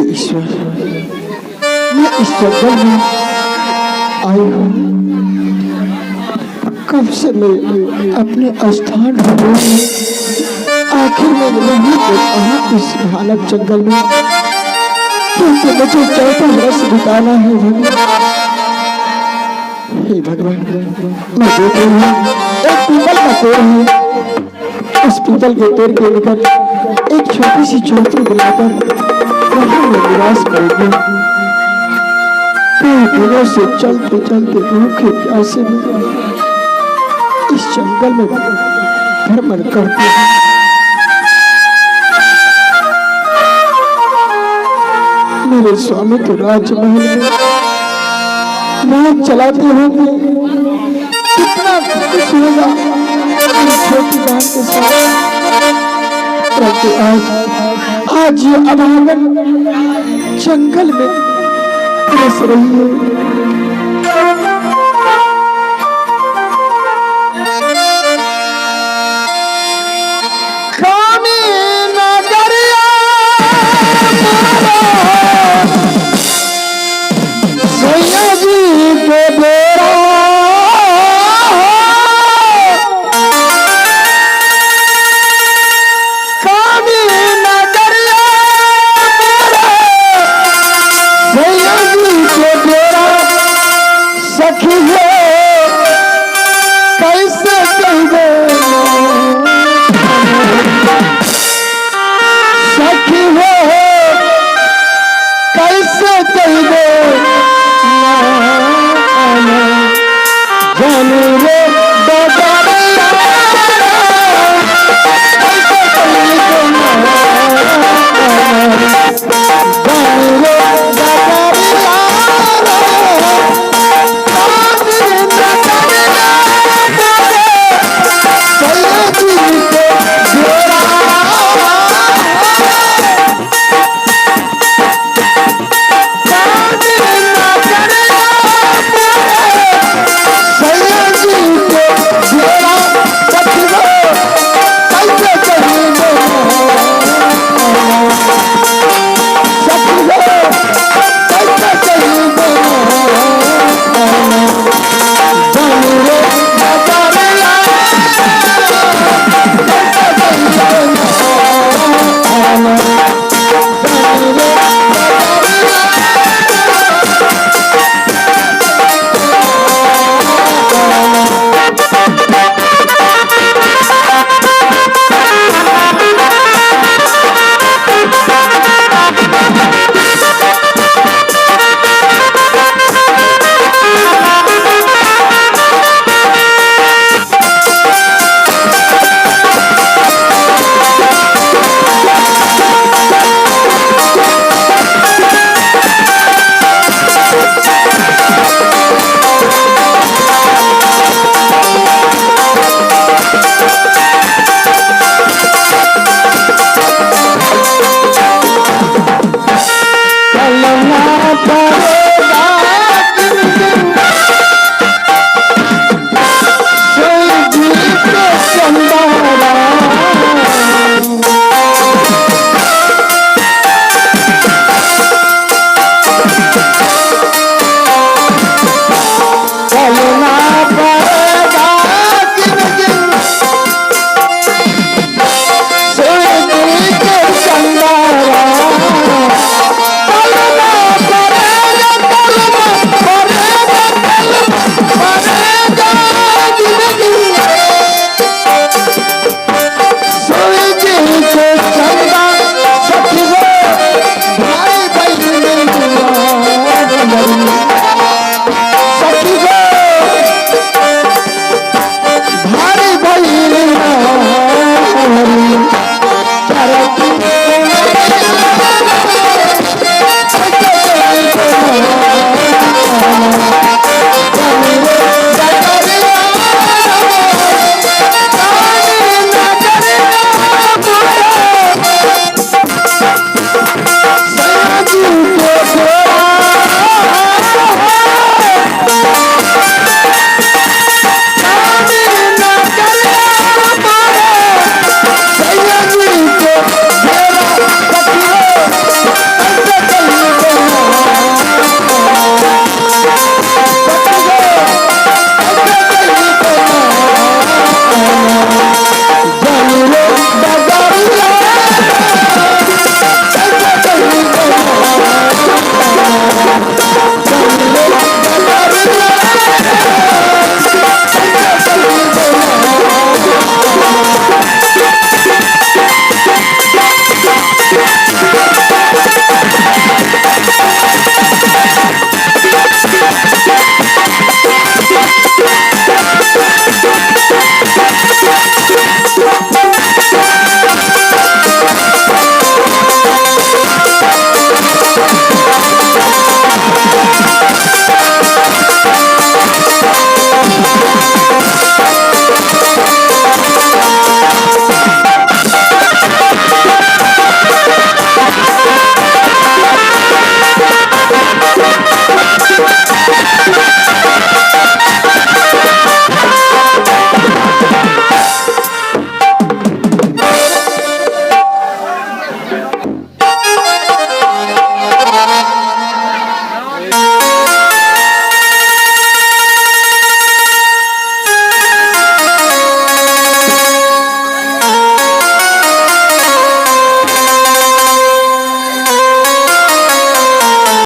ईश्वर, मैं इस जंगल में आई हूँ। कब से मैं अपने स्थान ढूंढ आखिर में नहीं देख पाया इस भयानक जंगल में, क्योंकि मुझे चौथा वर्ष बिताना है हे भगवान। मैं देख रही हूँ एक पीपल का पेड़ है, उस पीपल के पेड़ के निकट एक छोटी सी झोपड़ी बनाकर वहाँ में निवास करेंगे। कई दिनों से चलते चलते भूखे प्यासे में इस जंगल में भ्रमण करते हैं। मेरे स्वामी तो राजमहल में राज चलाते होंगे, कितना खुश होगा छोटी बहन के साथ। परंतु आज ये अभागन जंगल में फंस रही है।